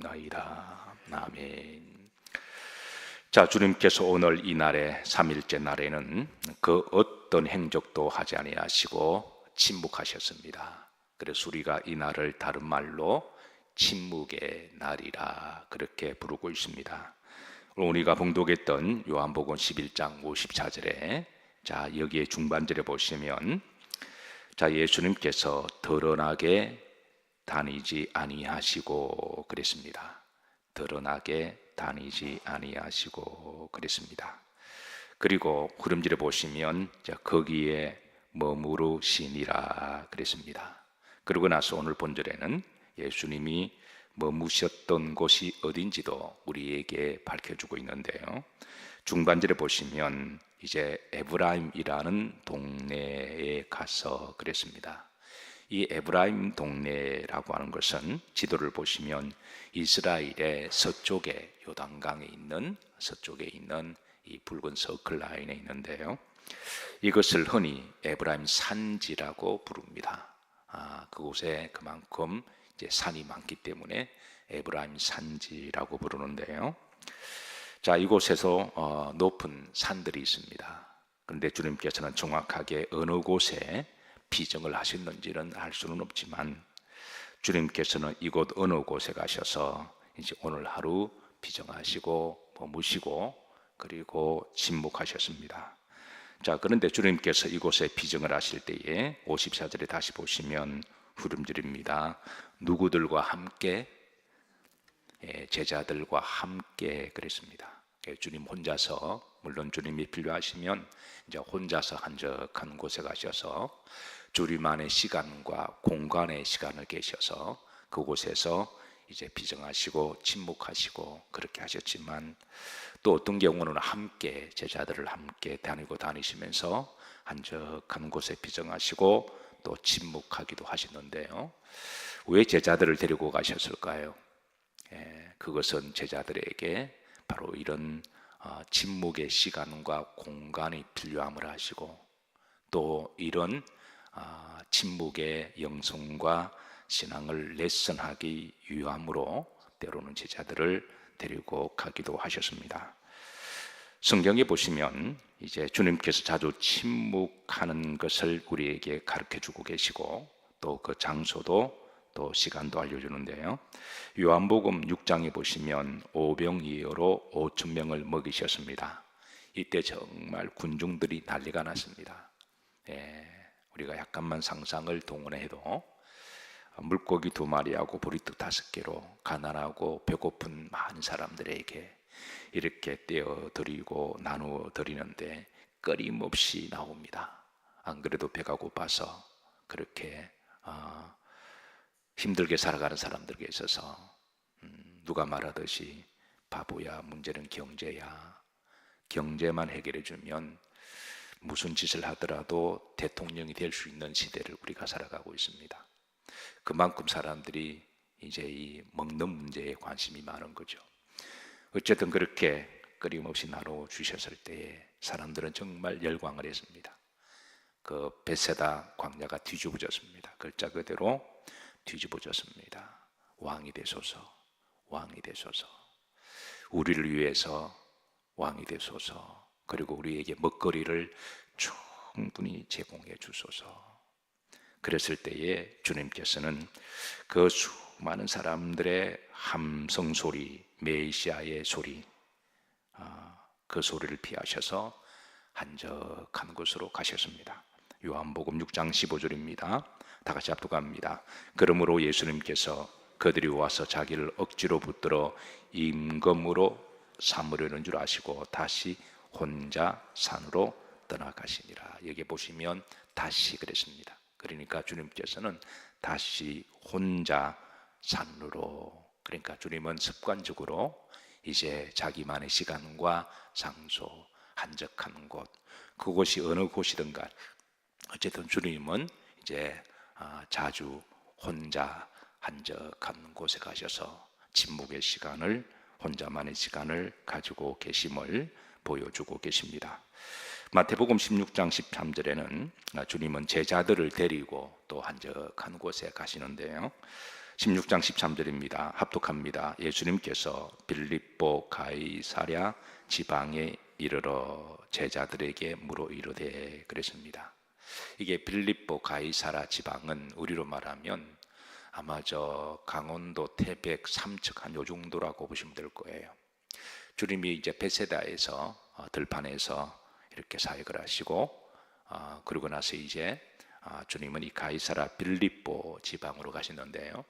기도하옵나이다. 아멘. 자, 주님께서 오늘 이 날에 3일째 날에는 그 어떤 행적도 하지 아니하시고 침묵하셨습니다. 그래서 우리가 이 날을 다른 말로 침묵의 날이라 그렇게 부르고 있습니다. 오늘 우리가 봉독했던 요한복음 11장 54절에 자, 여기에 중반절에 보시면 자, 예수님께서 드러나게 다니지 아니하시고 그랬습니다. 드러나게 다니지 아니하시고 그랬습니다. 그리고 구름질에 보시면 자, 거기에 머무르시니라 그랬습니다. 그러고 나서 오늘 본절에는 예수님이 머무셨던 곳이 어딘지도 우리에게 밝혀주고 있는데요. 중반절에 보시면 이제 에브라임이라는 동네에 가서 그랬습니다. 이 에브라임 동네라고 하는 것은 지도를 보시면 이스라엘의 서쪽에 요단강에 있는 서쪽에 있는 이 붉은 서클 라인에 있는데요. 이것을 흔히 에브라임 산지라고 부릅니다. 그곳에 그만큼 이제 산이 많기 때문에 에브라임 산지라고 부르는데요. 자, 이곳에서 높은 산들이 있습니다. 그런데 주님께서는 정확하게 어느 곳에 피정을 하셨는지는 알 수는 없지만 주님께서는 이곳 어느 곳에 가셔서 이제 오늘 하루 피정하시고 머무시고 그리고 침묵하셨습니다. 자, 그런데 주님께서 이곳에 피정을 하실 때에 54절에 다시 보시면 후름절입니다. 누구들과 함께? 제자들과 함께 그랬습니다. 주님 혼자서, 물론 주님이 필요하시면 이제 혼자서 한적한 곳에 가셔서 주님만의 시간과 공간의 시간을 계셔서 그곳에서 이제 비정하시고 침묵하시고 그렇게 하셨지만 또 어떤 경우는 함께 제자들을 함께 다니시면서 한적한 곳에 비정하시고 또 침묵하기도 하셨는데요. 왜 제자들을 데리고 가셨을까요? 그것은 제자들에게 바로 이런 침묵의 시간과 공간이 필요함을 하시고 또 이런 침묵의 영성과 신앙을 레슨하기 위함으로 때로는 제자들을 데리고 가기도 하셨습니다. 성경에 보시면 이제 주님께서 자주 침묵하는 것을 우리에게 가르쳐주고 계시고 또 그 장소도 또 시간도 알려주는데요. 요한복음 6장에 보시면 오병이어로 5,000명을 먹이셨습니다. 이때 정말 군중들이 난리가 났습니다. 우리가 약간만 상상을 동원해도 물고기 2마리하고 보리떡 5개로 가난하고 배고픈 많은 사람들에게 이렇게 떼어드리고 나누어드리는데 끊임없이 나옵니다. 안 그래도 배가 고파서 그렇게 힘들게 살아가는 사람들에게 있어서 누가 말하듯이 바보야, 문제는 경제야. 경제만 해결해 주면 무슨 짓을 하더라도 대통령이 될 수 있는 시대를 우리가 살아가고 있습니다. 그만큼 사람들이 이제 이 먹는 문제에 관심이 많은 거죠. 어쨌든 그렇게 끊임없이 나눠 주셨을 때에 사람들은 정말 열광을 했습니다. 그 벳세다 광야가 뒤집어졌습니다. 글자 그대로 뒤집어졌습니다. 왕이 되소서, 왕이 되소서, 우리를 위해서 왕이 되소서, 그리고 우리에게 먹거리를 충분히 제공해 주소서. 그랬을 때에 주님께서는 그 수많은 사람들의 함성 소리, 메시아의 소리, 그 소리를 피하셔서 한적한 곳으로 가셨습니다. 요한복음 6장 15절입니다. 다 같이 합독합니다. 그러므로 예수님께서 그들이 와서 자기를 억지로 붙들어 임금으로 삼으려는 줄 아시고 다시 혼자 산으로 떠나가시니라. 여기 보시면 다시 그랬습니다. 그러니까 주님께서는 다시 혼자 산으로, 그러니까 주님은 습관적으로 이제 자기만의 시간과 장소, 한적한 곳, 그곳이 어느 곳이든가 어쨌든 주님은 이제 자주 혼자 한적한 곳에 가셔서 침묵의 시간을, 혼자만의 시간을 가지고 계심을 보여주고 계십니다. 마태복음 16장 13절에는 주님은 제자들을 데리고 또 한적한 곳에 가시는데요. 16장 13절입니다. 합독합니다. 예수님께서 빌립보 가이사랴 지방에 이르러 제자들에게 물어 이르되 그랬습니다. 이게 빌립보 가이사랴 지방은 우리로 말하면 아마 저 강원도 태백 삼척 한 요 정도라고 보시면 될 거예요. 주님이 이제 베세다에서 들판에서 이렇게 사역을 하시고 그러고 나서 이제 주님은 이 가이사랴 빌립보 지방으로 가시는데요.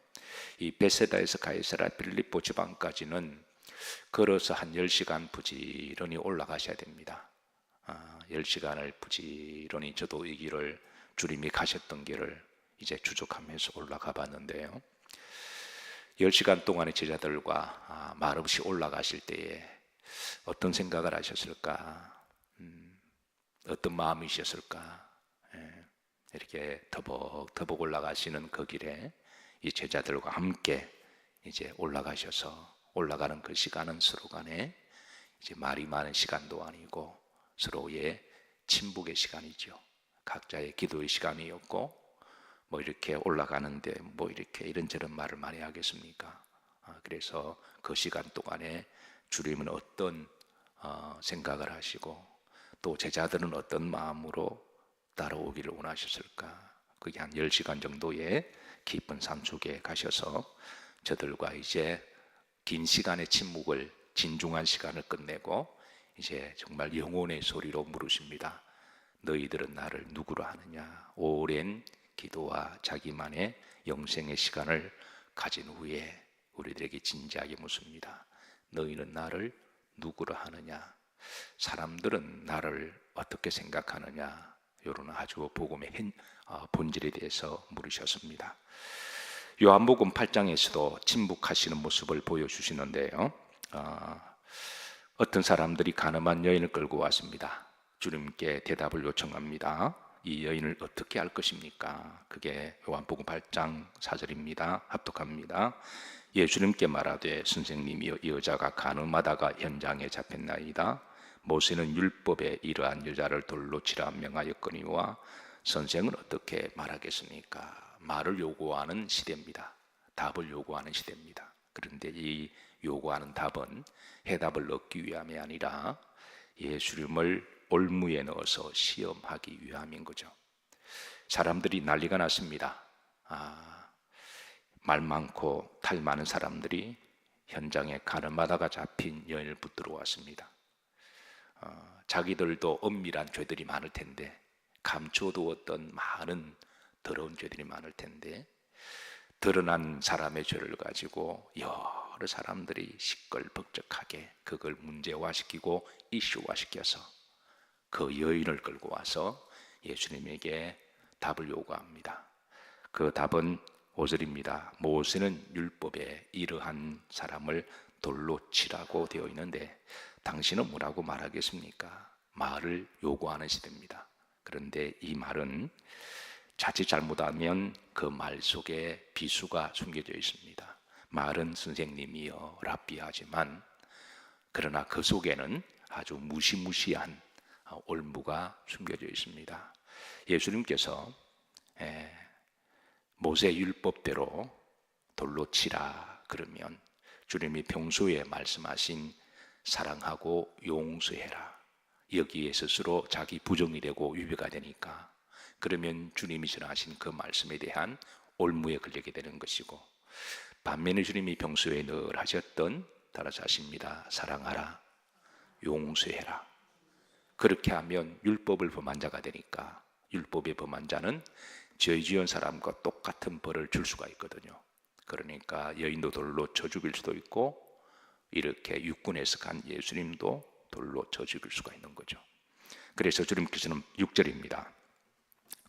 이 베세다에서 가이사랴 빌립보 지방까지는 걸어서 한 10시간 부지런히 올라가셔야 됩니다. 10시간을 부지런히 저도 이 길을 주님이 가셨던 길을 이제 추적하면서 올라가 봤는데요. 10시간 동안의 제자들과 말없이 올라가실 때에 어떤 생각을 하셨을까? 어떤 마음이셨을까? 이렇게 터벅터벅 올라가시는 그 길에 이 제자들과 함께 이제 올라가셔서 올라가는 그 시간은 서로 간에 이제 말이 많은 시간도 아니고 서로의 친북의 시간이죠. 각자의 기도의 시간이었고 뭐 이렇게 올라가는데 뭐 이렇게 이런저런 말을 많이 하겠습니까? 그래서 그 시간 동안에 주님은 어떤 생각을 하시고 또 제자들은 어떤 마음으로 따라오기를 원하셨을까? 그게 한 10시간 정도의 깊은 산속에 가셔서 저들과 이제 긴 시간의 침묵을 진중한 시간을 끝내고 이제 정말 영혼의 소리로 물으십니다. 너희들은 나를 누구로 하느냐? 오랜 기도와 자기만의 영생의 시간을 가진 후에 우리들에게 진지하게 묻습니다. 너희는 나를 누구로 하느냐? 사람들은 나를 어떻게 생각하느냐? 이런 아주 복음의 본질에 대해서 물으셨습니다. 요한복음 8장에서도 침묵하시는 모습을 보여주시는데요. 어떤 사람들이 가늠한 여인을 끌고 왔습니다. 주님께 대답을 요청합니다. 이 여인을 어떻게 할 것입니까? 그게 요한복음 8장 4절입니다. 합독합니다. 예수님께 말하되 선생님이여 이 여자가 가늠하다가 현장에 잡혔나이다. 모세는 율법에 이러한 여자를 돌로 치라 명하였거니와 선생은 어떻게 말하겠습니까? 말을 요구하는 시대입니다. 답을 요구하는 시대입니다. 그런데 이 요구하는 답은 해답을 얻기 위함이 아니라 예수님을 올무에 넣어서 시험하기 위함인 거죠. 사람들이 난리가 났습니다. 말 많고 탈 많은 사람들이 현장에 가늠하다가 잡힌 여인을 붙들어 왔습니다. 자기들도 엄밀한 죄들이 많을 텐데 감춰두었던 많은 더러운 죄들이 많을 텐데 드러난 사람의 죄를 가지고 여러 사람들이 시끌벅적하게 그걸 문제화시키고 이슈화시켜서 그 여인을 끌고 와서 예수님에게 답을 요구합니다. 그 답은 5절입니다. 모세는 율법에 이러한 사람을 돌로 치라고 되어 있는데 당신은 뭐라고 말하겠습니까? 말을 요구하는 시대입니다. 그런데 이 말은 자칫 잘못하면 그 말 속에 비수가 숨겨져 있습니다. 말은 선생님이여 랍비하지만 그러나 그 속에는 아주 무시무시한 올무가 숨겨져 있습니다. 예수님께서 모세 율법대로 돌로 치라 그러면 주님이 평소에 말씀하신 사랑하고 용서해라 여기에 스스로 자기 부정이 되고 위배가 되니까 그러면 주님이 전하신 그 말씀에 대한 올무에 걸리게 되는 것이고 반면에 주님이 평소에 늘 하셨던 따라서 하십니다. 사랑하라 용서해라 그렇게 하면 율법을 범한 자가 되니까 율법의 범한 자는 죄 지은 사람과 똑같은 벌을 줄 수가 있거든요. 그러니까 여인도 돌로 쳐 죽일 수도 있고 이렇게 육군에서 간 예수님도 돌로 쳐 죽일 수가 있는 거죠. 그래서 주님께서는 6절입니다.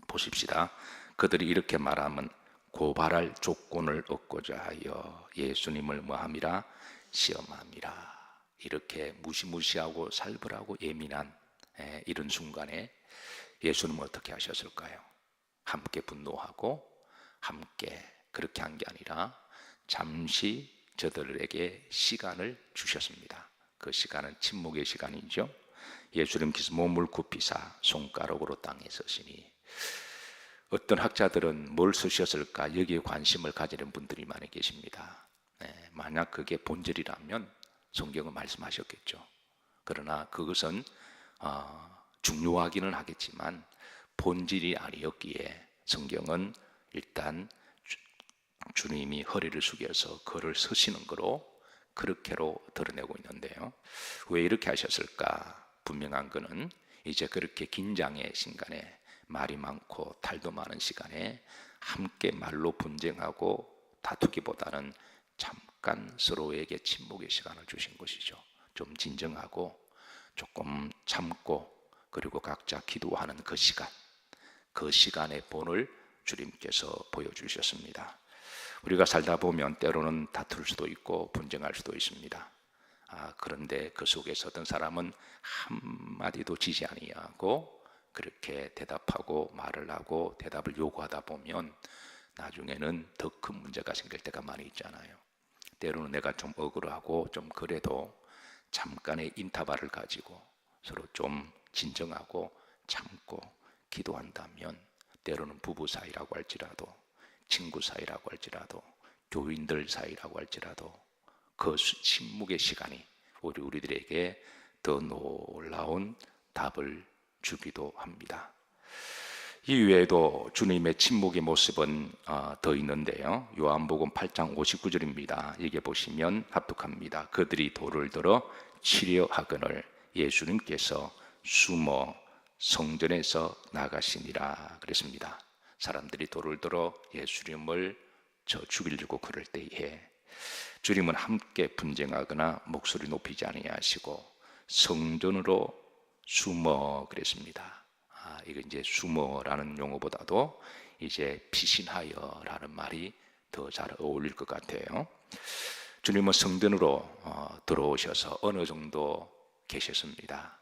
보십시다. 그들이 이렇게 말하면 고발할 조건을 얻고자 하여 예수님을 뭐함이라 시험함이라. 이렇게 무시무시하고 살벌하고 예민한 이런 순간에 예수님은 어떻게 하셨을까요? 함께 분노하고 함께 그렇게 한 게 아니라 잠시 저들에게 시간을 주셨습니다. 그 시간은 침묵의 시간이죠. 예수님께서 몸을 굽히사 손가락으로 땅에 서시니 어떤 학자들은 뭘 쓰셨을까 여기에 관심을 가지는 분들이 많이 계십니다. 만약 그게 본질이라면 성경은 말씀하셨겠죠. 그러나 그것은 중요하기는 하겠지만 본질이 아니었기에 성경은 일단 주님이 허리를 숙여서 걸을 서시는 거로 그렇게로 드러내고 있는데요. 왜 이렇게 하셨을까? 분명한 것은 이제 그렇게 긴장의 시간에, 말이 많고 탈도 많은 시간에 함께 말로 분쟁하고 다투기보다는 잠깐 서로에게 침묵의 시간을 주신 것이죠. 좀 진정하고 조금 참고 그리고 각자 기도하는 그 시간, 그 시간의 본을 주님께서 보여주셨습니다. 우리가 살다 보면 때로는 다툴 수도 있고 분쟁할 수도 있습니다. 그런데 그 속에서 어떤 사람은 한마디도 지지 아니하고 그렇게 대답하고 말을 하고 대답을 요구하다 보면 나중에는 더 큰 문제가 생길 때가 많이 있잖아요. 때로는 내가 좀 억울하고 좀 그래도 잠깐의 인터벌을 가지고 서로 좀 진정하고 참고 기도한다면 때로는 부부 사이라고 할지라도 친구 사이라고 할지라도 교인들 사이라고 할지라도 그 침묵의 시간이 우리들에게 더 놀라운 답을 주기도 합니다. 이 외에도 주님의 침묵의 모습은 더 있는데요. 요한복음 8장 59절입니다. 이게 보시면 합독합니다. 그들이 돌을 들어 치려 하거늘 예수님께서 숨어 성전에서 나가시니라 그랬습니다. 사람들이 돌을 들어 예수님을 죽이려고 그럴 때에 주님은 함께 분쟁하거나 목소리 높이지 아니하시고 성전으로 숨어 그랬습니다. 이거 이제 숨어라는 용어보다도 이제 피신하여라는 말이 더 잘 어울릴 것 같아요. 주님은 성전으로 들어오셔서 어느 정도 계셨습니다.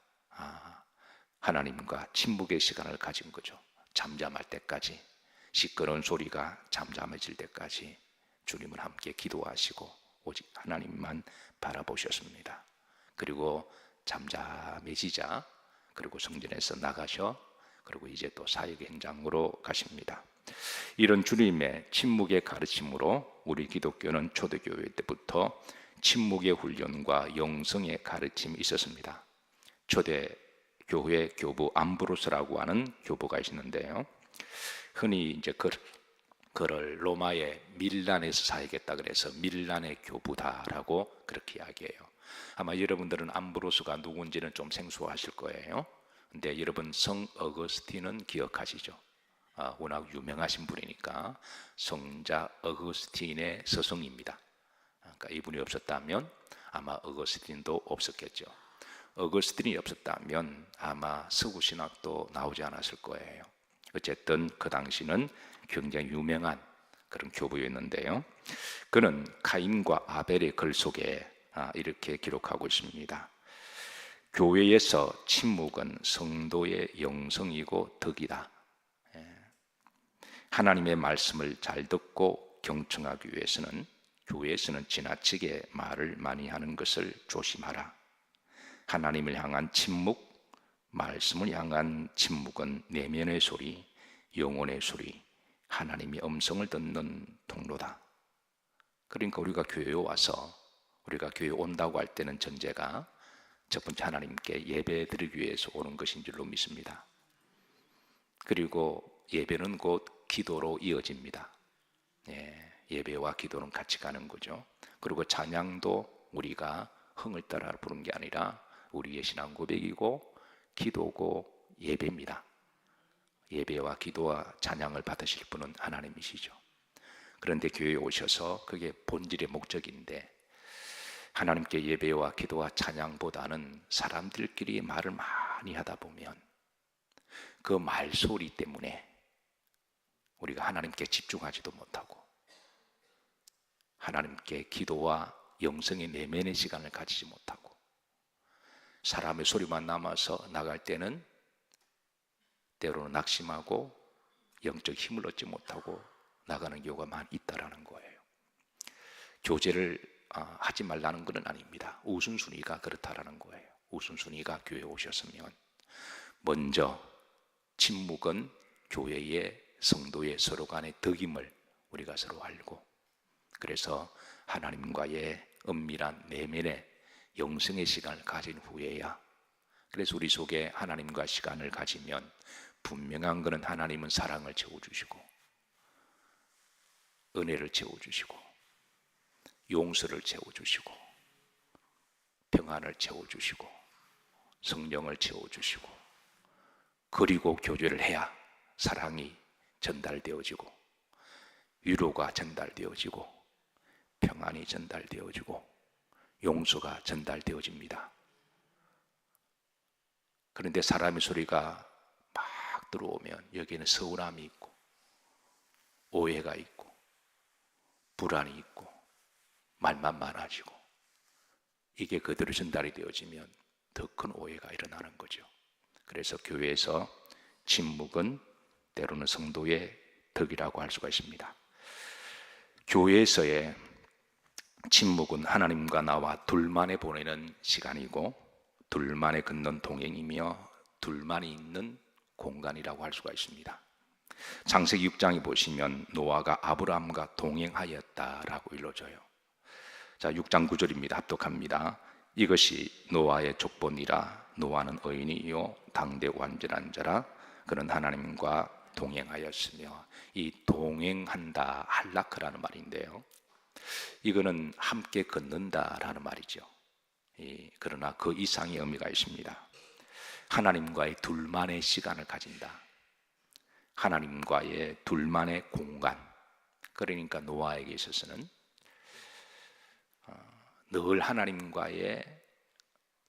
하나님과 침묵의 시간을 가진 거죠. 잠잠할 때까지, 시끄러운 소리가 잠잠해질 때까지 주님은 함께 기도하시고 오직 하나님만 바라보셨습니다. 그리고 잠잠해지자 그리고 성전에서 나가셔 그리고 이제 또 사역 현장으로 가십니다. 이런 주님의 침묵의 가르침으로 우리 기독교는 초대교회 때부터 침묵의 훈련과 영성의 가르침이 있었습니다. 초대교회 교부 암브로스라고 하는 교부가 있는데요. 흔히 이제 그를 로마의 밀란에서 사역했다 그래서 밀란의 교부다라고 그렇게 이야기해요. 아마 여러분들은 암브로스가 누군지는 좀 생소하실 거예요. 근데 여러분 성 어거스틴은 기억하시죠? 워낙 유명하신 분이니까 성자 어거스틴의 서성입니다. 그러니까 이분이 없었다면 아마 어거스틴도 없었겠죠. 어거스틴이 없었다면 아마 서구신학도 나오지 않았을 거예요. 어쨌든 그 당시는 굉장히 유명한 그런 교부였는데요. 그는 카인과 아벨의 글 속에 이렇게 기록하고 있습니다. 교회에서 침묵은 성도의 영성이고 덕이다. 하나님의 말씀을 잘 듣고 경청하기 위해서는 교회에서는 지나치게 말을 많이 하는 것을 조심하라. 하나님을 향한 침묵, 말씀을 향한 침묵은 내면의 소리, 영혼의 소리, 하나님의 음성을 듣는 통로다. 그러니까 우리가 교회에 와서 우리가 교회에 온다고 할 때는 전제가 첫 번째 하나님께 예배 드리기 위해서 오는 것인 줄로 믿습니다. 그리고 예배는 곧 기도로 이어집니다. 예배와 기도는 같이 가는 거죠. 그리고 찬양도 우리가 흥을 따라 부르는 게 아니라 우리의 신앙 고백이고 기도고 예배입니다. 예배와 기도와 찬양을 받으실 분은 하나님이시죠. 그런데 교회에 오셔서 그게 본질의 목적인데 하나님께 예배와 기도와 찬양보다는 사람들끼리 말을 많이 하다 보면 그 말소리 때문에 우리가 하나님께 집중하지도 못하고 하나님께 기도와 영성의 내면의 시간을 가지지 못하고 사람의 소리만 남아서 나갈 때는 때로는 낙심하고 영적 힘을 얻지 못하고 나가는 경우가 많이 있다라는 거예요. 교제를 하지 말라는 것은 아닙니다. 우선순위가 그렇다라는 거예요. 우선순위가 교회에 오셨으면 먼저 침묵은 교회의 성도의 서로 간의 덕임을 우리가 서로 알고, 그래서 하나님과의 은밀한 내면의 영성의 시간을 가진 후에야, 그래서 우리 속에 하나님과 시간을 가지면 분명한 것은 하나님은 사랑을 채워주시고 은혜를 채워주시고 용서를 채워주시고 평안을 채워주시고 성령을 채워주시고, 그리고 교제를 해야 사랑이 전달되어지고 위로가 전달되어지고 평안이 전달되어지고 용서가 전달되어집니다. 그런데 사람의 소리가 막 들어오면 여기에는 서운함이 있고 오해가 있고 불안이 있고 말만 많아지고, 이게 그대로 전달이 되어지면 더 큰 오해가 일어나는 거죠. 그래서 교회에서 침묵은 때로는 성도의 덕이라고 할 수가 있습니다. 교회에서의 침묵은 하나님과 나와 둘만에 보내는 시간이고 둘만에 걷는 동행이며 둘만이 있는 공간이라고 할 수가 있습니다. 창세기 6장에 보시면 노아가 아브라함과 동행하였다라고 일러져요. 자, 6장 9절입니다. 합독합니다. 이것이 노아의 족본이라. 노아는 의인이요 당대 완전한 자라. 그는 하나님과 동행하였으며. 이 동행한다, 할라크라는 말인데요, 이거는 함께 걷는다라는 말이죠. 그러나 그 이상의 의미가 있습니다. 하나님과의 둘만의 시간을 가진다, 하나님과의 둘만의 공간. 그러니까 노아에게 있어서는 늘 하나님과의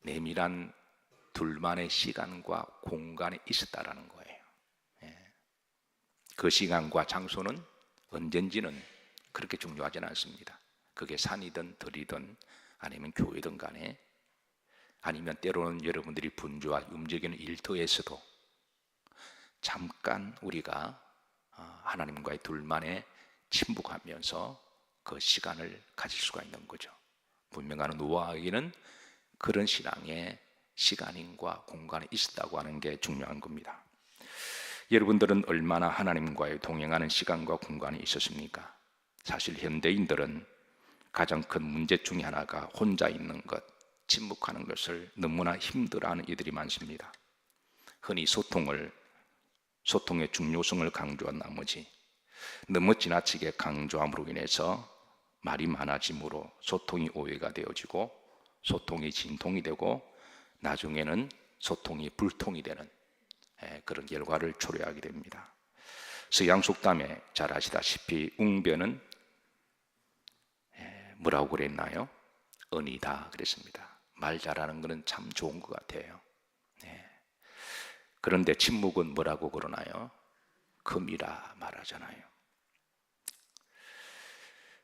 내밀한 둘만의 시간과 공간에 있었다라는 거예요. 그 시간과 장소는 언젠지는 그렇게 중요하지는 않습니다. 그게 산이든 들이든 아니면 교회든 간에, 아니면 때로는 여러분들이 분주와 움직이는 일터에서도 잠깐 우리가 하나님과의 둘만의 침묵하면서 그 시간을 가질 수가 있는 거죠. 분명한 노아에게는 그런 신앙의 시간과 공간이 있었다고 하는 게 중요한 겁니다. 여러분들은 얼마나 하나님과의 동행하는 시간과 공간이 있었습니까? 사실 현대인들은 가장 큰 문제 중에 하나가 혼자 있는 것, 침묵하는 것을 너무나 힘들어하는 이들이 많습니다. 흔히 소통의 중요성을 강조한 나머지 너무 지나치게 강조함으로 인해서 말이 많아짐으로 소통이 오해가 되어지고 소통이 진통이 되고 나중에는 소통이 불통이 되는 그런 결과를 초래하게 됩니다. 서양 속담에 잘 아시다시피 웅변은 뭐라고 그랬나요? 은이다 그랬습니다. 말 잘하는 것은 참 좋은 것 같아요. 그런데 침묵은 뭐라고 그러나요? 금이라 말하잖아요.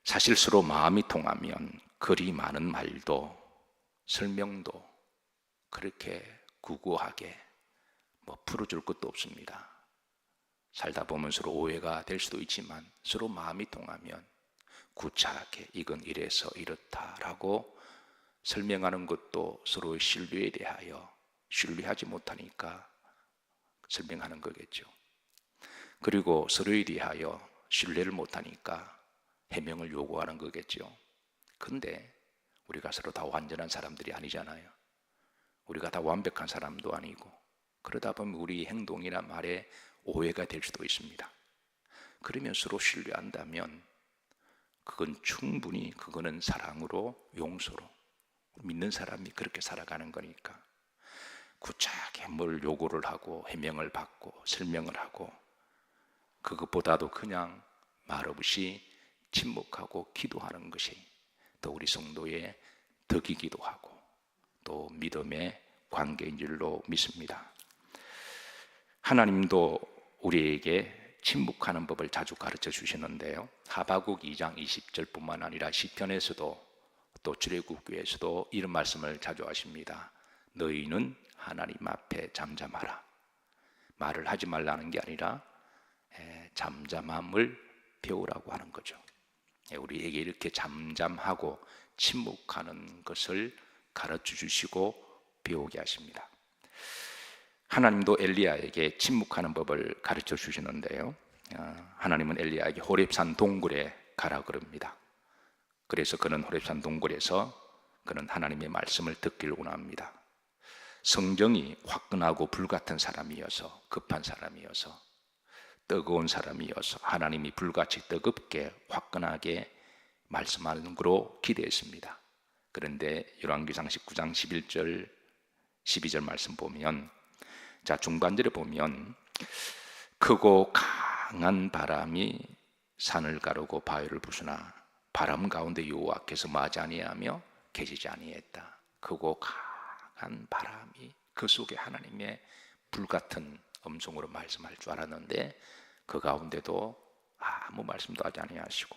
사실 서로 마음이 통하면 그리 많은 말도 설명도 그렇게 구구하게 풀어줄 것도 없습니다. 살다 보면 서로 오해가 될 수도 있지만 서로 마음이 통하면 구차하게 이건 이래서 이렇다라고 설명하는 것도 서로의 신뢰에 대하여 신뢰하지 못하니까 설명하는 거겠죠. 그리고 서로에 대하여 신뢰를 못하니까 해명을 요구하는 거겠죠. 근데 우리가 서로 다 완전한 사람들이 아니잖아요. 우리가 다 완벽한 사람도 아니고, 그러다 보면 우리 행동이나 말에 오해가 될 수도 있습니다. 그러면 서로 신뢰한다면 그건 충분히 그거는 사랑으로 용서로 믿는 사람이 그렇게 살아가는 거니까 구차하게 뭘 요구를 하고 해명을 받고 설명을 하고, 그것보다도 그냥 말없이 침묵하고 기도하는 것이 또 우리 성도의 덕이기도 하고 또 믿음의 관계인 줄로 믿습니다. 하나님도 우리에게 침묵하는 법을 자주 가르쳐 주시는데요, 하박국 2장 20절뿐만 아니라 시편에서도 또 출애굽기에서도 이런 말씀을 자주 하십니다. 너희는 하나님 앞에 잠잠하라. 말을 하지 말라는 게 아니라 잠잠함을 배우라고 하는 거죠. 우리에게 이렇게 잠잠하고 침묵하는 것을 가르쳐 주시고 배우게 하십니다. 하나님도 엘리야에게 침묵하는 법을 가르쳐 주시는데요, 하나님은 엘리야에게 호렙산 동굴에 가라 그럽니다. 그래서 그는 호렙산 동굴에서 그는 하나님의 말씀을 듣기를 원합니다. 성정이 화끈하고 불같은 사람이어서, 급한 사람이어서, 뜨거운 사람이어서 하나님이 불같이 뜨겁게 화끈하게 말씀하는 거로 기대했습니다. 그런데 열왕기상 19장 11절 12절 말씀 보면, 자 중반절에 보면 크고 강한 바람이 산을 가르고 바위를 부수나 바람 가운데 여호와께서 마지 아니하며 계시지 아니했다. 크고 강한 바람이, 그 속에 하나님의 불같은 음성으로 말씀할 줄 알았는데 그 가운데도 아무 말씀도 하지 아니하시고,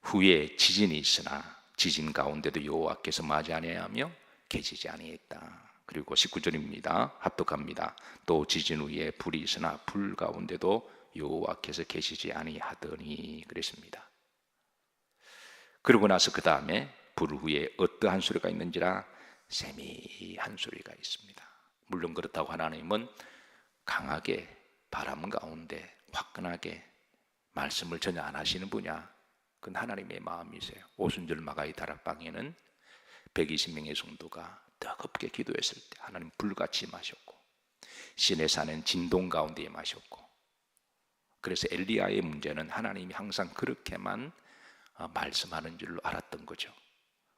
후에 지진이 있으나 지진 가운데도 여호와께서 마지 아니하며 계시지 아니했다. 그리고 19절입니다. 합독합니다. 또 지진 후에 불이 있으나 불 가운데도 여호와께서 계시지 아니하더니 그랬습니다. 그러고 나서 그 다음에 불 후에 어떠한 소리가 있는지라 세미한 소리가 있습니다. 물론 그렇다고 하나님은 강하게 바람 가운데 화끈하게 말씀을 전혀 안 하시는 분이야. 그건 하나님의 마음이세요. 오순절 마가이 다락방에는 120명의 성도가 뜨겁게 기도했을 때 하나님 불같이 임하셨고, 시내산은 진동 가운데 임하셨고, 그래서 엘리야의 문제는 하나님이 항상 그렇게만 말씀하는 줄로 알았던 거죠.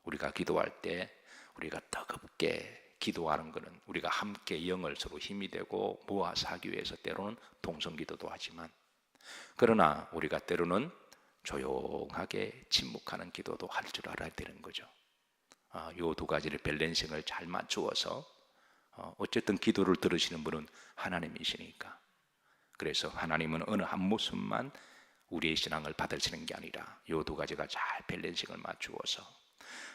우리가 기도할 때 우리가 뜨겁게 기도하는 것은 우리가 함께 영을 서로 힘이 되고 모아서 하기 위해서 때로는 동성기도도 하지만, 그러나 우리가 때로는 조용하게 침묵하는 기도도 할 줄 알아야 되는 거죠. 이 두 가지를 밸런싱을 잘 맞추어서 어쨌든 기도를 들으시는 분은 하나님이시니까, 그래서 하나님은 어느 한 모습만 우리의 신앙을 받으시는 게 아니라 이 두 가지가 잘 밸런싱을 맞추어서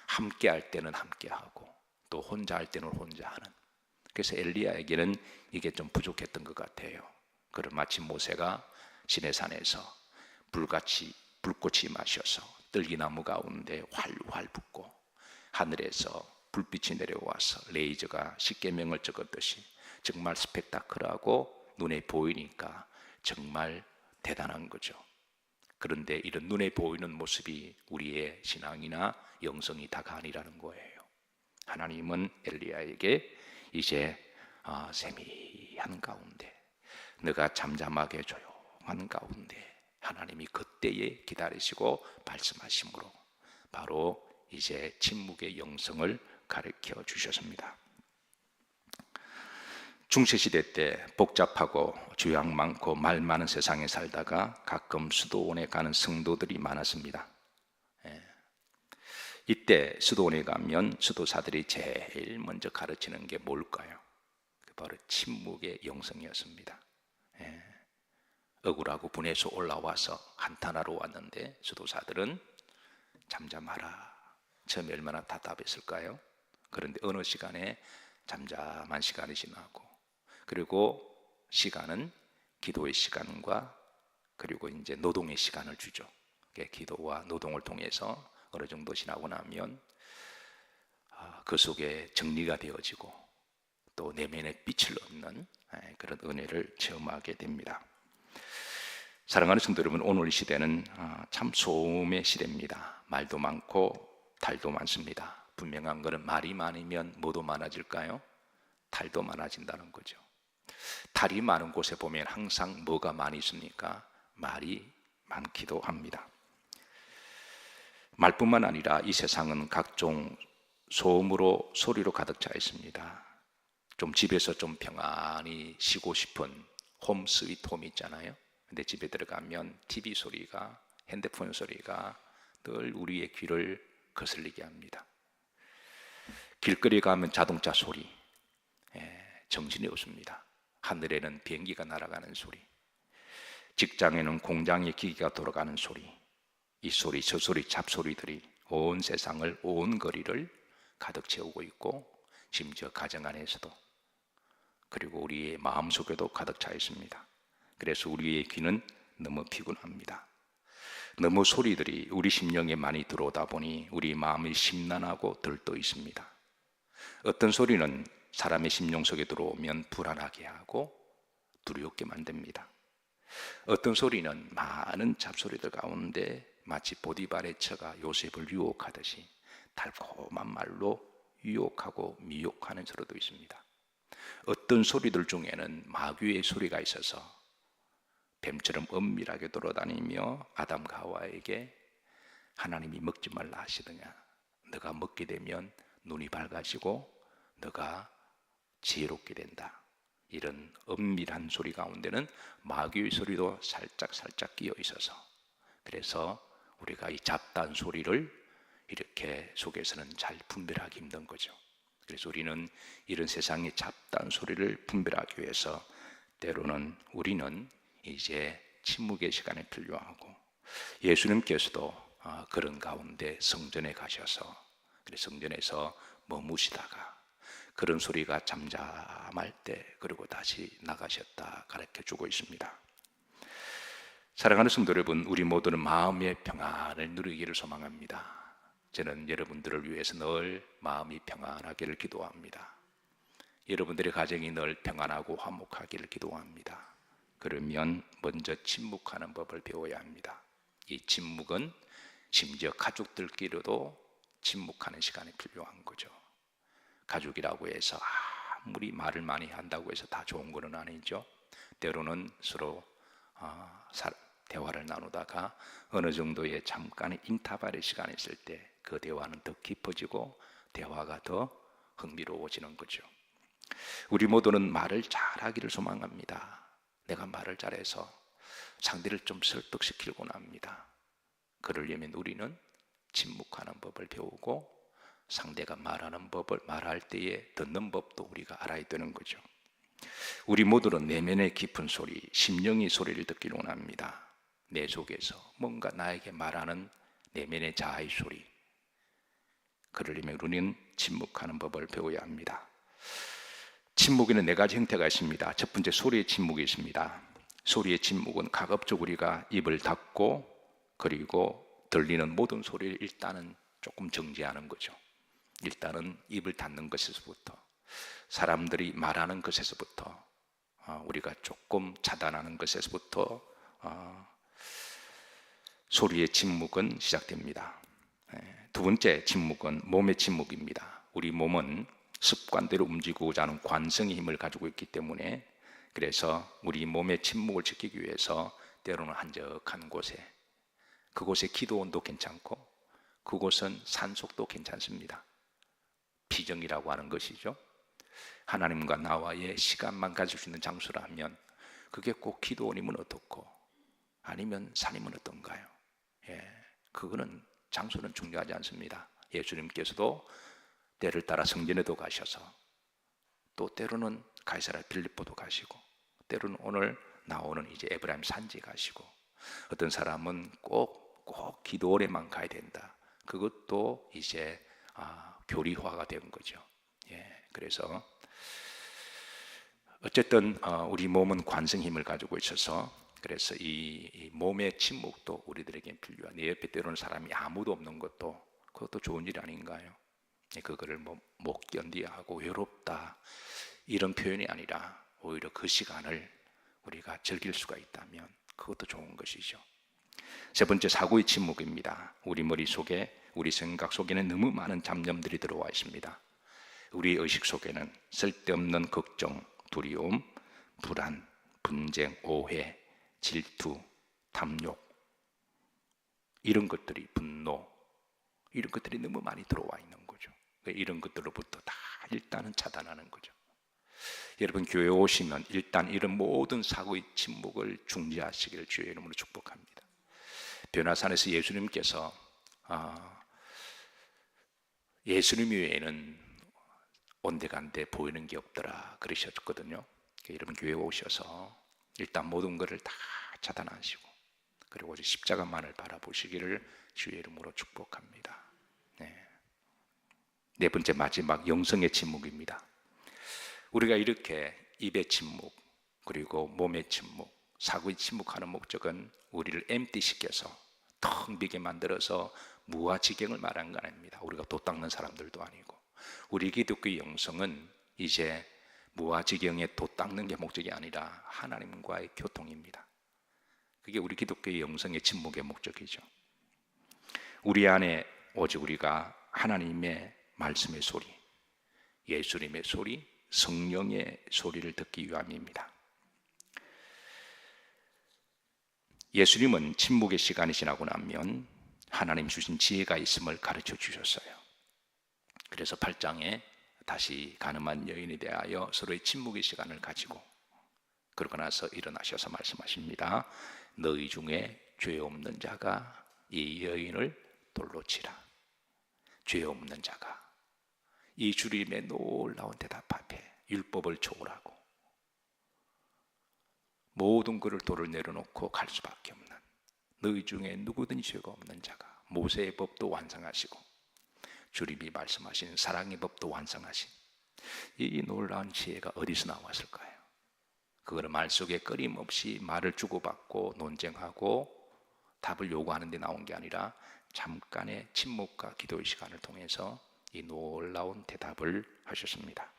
함께 할 때는 함께 하고 또 혼자 할 때는 혼자 하는, 그래서 엘리야에게는 이게 좀 부족했던 것 같아요. 그럼 마침 모세가 시내산에서 불꽃이 마셔서 떨기나무 가운데 활활 붙고 하늘에서 불빛이 내려와서 레이저가 십계명을 적었듯이 정말 스펙타클하고 눈에 보이니까 정말 대단한 거죠. 그런데 이런 눈에 보이는 모습이 우리의 신앙이나 영성이 다가 아니라는 거예요. 하나님은 엘리야에게 이제 세미한 가운데, 너가 잠잠하게 조용한 가운데 하나님이 그때에 기다리시고 말씀하심으로 바로 이제 침묵의 영성을 가르쳐 주셨습니다. 중세시대 때 복잡하고 주양 많고 말 많은 세상에 살다가 가끔 수도원에 가는 성도들이 많았습니다. 이때 수도원에 가면 수도사들이 제일 먼저 가르치는 게 뭘까요? 바로 침묵의 영성이었습니다. 억울하고 분해서 올라와서 한탄하러 왔는데 수도사들은 잠잠하라. 처음에 얼마나 답답했을까요? 그런데 어느 시간에 잠잠한 시간이 지나고, 그리고 시간은 기도의 시간과 그리고 이제 노동의 시간을 주죠. 기도와 노동을 통해서 어느 정도 지나고 나면 그 속에 정리가 되어지고 또 내면에 빛을 얻는 그런 은혜를 체험하게 됩니다. 사랑하는 성도 여러분, 오늘 시대는 참 소음의 시대입니다. 말도 많고 탈도 많습니다. 분명한 것은 말이 많으면 뭐도 많아질까요? 탈도 많아진다는 거죠. 탈이 많은 곳에 보면 항상 뭐가 많이 있습니까? 말이 많기도 합니다. 말뿐만 아니라 이 세상은 각종 소음으로, 소리로 가득 차 있습니다. 좀 집에서 좀 평안히 쉬고 싶은 홈 스위트 홈 있잖아요. 근데 집에 들어가면 TV 소리가, 핸드폰 소리가 늘 우리의 귀를 거슬리게 합니다. 길거리에 가면 자동차 소리, 정신이 없습니다. 하늘에는 비행기가 날아가는 소리, 직장에는 공장의 기기가 돌아가는 소리, 이 소리 저 소리 잡소리들이 온 세상을, 온 거리를 가득 채우고 있고, 심지어 가정 안에서도, 그리고 우리의 마음속에도 가득 차 있습니다. 그래서 우리의 귀는 너무 피곤합니다. 너무 소리들이 우리 심령에 많이 들어오다 보니 우리 마음이 심란하고 들떠 있습니다. 어떤 소리는 사람의 심령 속에 들어오면 불안하게 하고 두렵게 만듭니다. 어떤 소리는 많은 잡소리들 가운데 마치 보디발의 처가 요셉을 유혹하듯이 달콤한 말로 유혹하고 미혹하는 소리도 있습니다. 어떤 소리들 중에는 마귀의 소리가 있어서 뱀처럼 은밀하게 돌아다니며 아담과 하와에게 하나님이 먹지 말라 하시더냐, 너가 먹게 되면 눈이 밝아지고 너가 지혜롭게 된다, 이런 은밀한 소리 가운데는 마귀의 소리도 살짝 끼어 있어서, 그래서 우리가 이 잡다한 소리를 이렇게 속에서는 잘 분별하기 힘든 거죠. 그래서 우리는 이런 세상의 잡다한 소리를 분별하기 위해서 때로는 우리는 이제 침묵의 시간이 필요하고, 예수님께서도 그런 가운데 성전에 가셔서 성전에서 머무시다가 그런 소리가 잠잠할 때 그리고 다시 나가셨다 가르쳐 주고 있습니다. 사랑하는 성도 여러분, 우리 모두는 마음의 평안을 누리기를 소망합니다. 저는 여러분들을 위해서 늘 마음이 평안하기를 기도합니다. 여러분들의 가정이 늘 평안하고 화목하기를 기도합니다. 그러면 먼저 침묵하는 법을 배워야 합니다. 이 침묵은 심지어 가족들끼리도 침묵하는 시간이 필요한 거죠. 가족이라고 해서 아무리 말을 많이 한다고 해서 다 좋은 건 아니죠. 때로는 서로 대화를 나누다가 어느 정도의 잠깐의 인터벌의 시간이 있을 때 그 대화는 더 깊어지고 대화가 더 흥미로워지는 거죠. 우리 모두는 말을 잘하기를 소망합니다. 내가 말을 잘해서 상대를 좀 설득시키곤 합니다. 그러려면 우리는 침묵하는 법을 배우고 상대가 말하는 법을 말할 때에 듣는 법도 우리가 알아야 되는 거죠. 우리 모두는 내면의 깊은 소리, 심령의 소리를 듣기를 원합니다. 내 속에서 뭔가 나에게 말하는 내면의 자아의 소리, 그러려면 우리는 침묵하는 법을 배워야 합니다. 침묵에는 네 가지 형태가 있습니다. 첫 번째, 소리의 침묵이 있습니다. 소리의 침묵은 가급적 우리가 입을 닫고 그리고 들리는 모든 소리를 일단은 조금 정지하는 거죠. 일단은 입을 닫는 것에서부터, 사람들이 말하는 것에서부터, 우리가 조금 차단하는 것에서부터 소리의 침묵은 시작됩니다. 두 번째 침묵은 몸의 침묵입니다. 우리 몸은 습관대로 움직이고자 하는 관성의 힘을 가지고 있기 때문에, 그래서 우리 몸의 침묵을 지키기 위해서 때로는 한적한 곳에, 그곳에 기도원도 괜찮고 그곳은 산속도 괜찮습니다. 비정이라고 하는 것이죠. 하나님과 나와의 시간만 가질 수 있는 장소라면 그게 꼭 기도원이면 어떻고 아니면 산이면 어떤가요? 그거는 장소는 중요하지 않습니다. 예수님께서도 때를 따라 성전에도 가셔서, 또 때로는 가이사랴 빌립보도 가시고, 때로는 오늘 나오는 이제 에브라임 산지 가시고, 어떤 사람은 꼭 기도원에만 가야 된다. 그것도 이제 교리화가 된 거죠. 그래서 어쨌든 우리 몸은 관성 힘을 가지고 있어서, 그래서 이 몸의 침묵도 우리들에게 필요한, 내 옆에 때로는 사람이 아무도 없는 것도 그것도 좋은 일 아닌가요? 그거를 못 견디야 하고 외롭다 이런 표현이 아니라 오히려 그 시간을 우리가 즐길 수가 있다면 그것도 좋은 것이죠. 세 번째, 사고의 침묵입니다. 우리 머릿속에, 우리 생각 속에는 너무 많은 잡념들이 들어와 있습니다. 우리 의식 속에는 쓸데없는 걱정, 두려움, 불안, 분쟁, 오해, 질투, 탐욕, 이런 것들이, 분노, 이런 것들이 너무 많이 들어와 있는 거죠. 이런 것들로부터 다 일단은 차단하는 거죠. 여러분, 교회에 오시면 일단 이런 모든 사고의 침묵을 중지하시기를 주의 이름으로 축복합니다. 변화산에서 예수님께서 예수님 외에는 온데간데 보이는 게 없더라 그러셨거든요. 여러분, 교회에 오셔서 일단 모든 것을 다 차단하시고 그리고 오직 십자가만을 바라보시기를 주의 이름으로 축복합니다. 네 번째, 마지막, 영성의 침묵입니다. 우리가 이렇게 입의 침묵, 그리고 몸의 침묵, 사고의 침묵하는 목적은 우리를 엠티시켜서 텅 비게 만들어서 무아지경을 말한 거 아닙니다. 우리가 도 닦는 사람들도 아니고, 우리 기독교의 영성은 이제 무아지경에 도 닦는 게 목적이 아니라 하나님과의 교통입니다. 그게 우리 기독교의 영성의 침묵의 목적이죠. 우리 안에 오직 우리가 하나님의 말씀의 소리, 예수님의 소리, 성령의 소리를 듣기 위함입니다. 예수님은 침묵의 시간이 지나고 나면 하나님 주신 지혜가 있음을 가르쳐 주셨어요. 그래서 8장에 다시 가늠한 여인에 대하여 서로의 침묵의 시간을 가지고 그러고 나서 일어나셔서 말씀하십니다. 너희 중에 죄 없는 자가 이 여인을 돌로 치라. 죄 없는 자가 이 주님의 놀라운 대답 앞에 율법을 초월하고 모든 것을 돌을 내려놓고 갈 수밖에 없는 너희 중에 누구든지 죄가 없는 자가 모세의 법도 완성하시고 주님이 말씀하신 사랑의 법도 완성하신 이 놀라운 지혜가 어디서 나왔을까요? 그거를 말 속에 끊임없이 말을 주고받고 논쟁하고 답을 요구하는 데 나온 게 아니라 잠깐의 침묵과 기도의 시간을 통해서 이 놀라운 대답을 하셨습니다.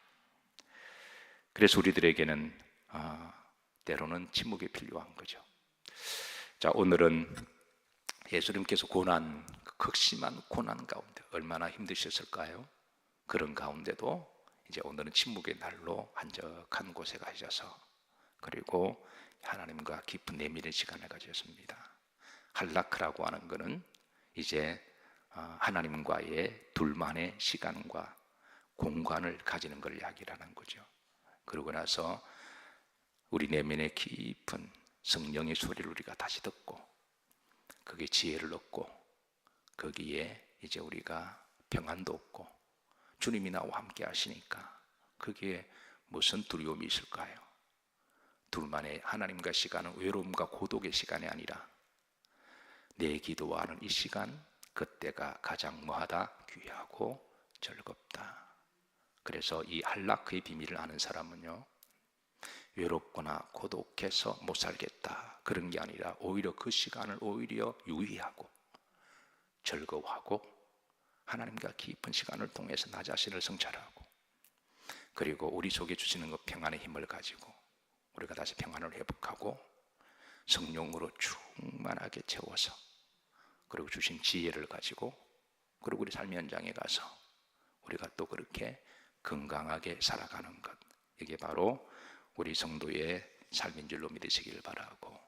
그래서 우리들에게는 때로는 침묵이 필요한 거죠. 자, 오늘은 예수님께서 고난, 극심한 고난 가운데 얼마나 힘드셨을까요? 그런 가운데도 이제 오늘은 침묵의 날로 한적한 곳에 가셔서 그리고 하나님과 깊은 내밀의 시간을 가졌습니다. 할라크라고 하는 것은 이제 하나님과의 둘만의 시간과 공간을 가지는 걸 이야기하는 거죠. 그러고 나서 우리 내면의 깊은 성령의 소리를 우리가 다시 듣고 거기에 지혜를 얻고 거기에 이제 우리가 평안도 얻고 주님이 나와 함께 하시니까 거기에 무슨 두려움이 있을까요? 둘만의 하나님과 시간은 외로움과 고독의 시간이 아니라 내 기도하는 이 시간 그때가 가장 뭐하다? 귀하고 즐겁다. 그래서 이 할라크의 비밀을 아는 사람은요 외롭거나 고독해서 못 살겠다 그런 게 아니라 오히려 그 시간을 오히려 유의하고 즐거워하고 하나님과 깊은 시간을 통해서 나 자신을 성찰하고 그리고 우리 속에 주시는 그 평안의 힘을 가지고 우리가 다시 평안을 회복하고 성령으로 충만하게 채워서 그리고 주신 지혜를 가지고 그리고 우리 삶의 현장에 가서 우리가 또 그렇게 건강하게 살아가는 것 이게 바로 우리 성도의 삶인 줄로 믿으시길 바라고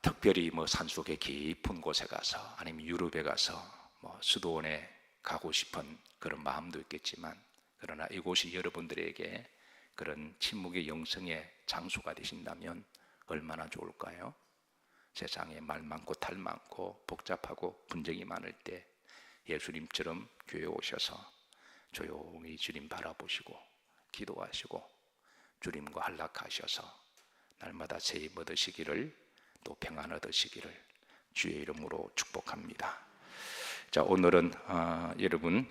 특별히 뭐 산속의 깊은 곳에 가서 아니면 유럽에 가서 뭐 수도원에 가고 싶은 그런 마음도 있겠지만 그러나 이곳이 여러분들에게 그런 침묵의 영성의 장소가 되신다면 얼마나 좋을까요? 세상에 말 많고 탈 많고 복잡하고 분쟁이 많을 때 예수님처럼 교회에 오셔서 조용히 주님 바라보시고 기도하시고 주님과 한락하셔서 날마다 새 힘 얻으시기를 또 평안 얻으시기를 주의 이름으로 축복합니다. 자, 오늘은 여러분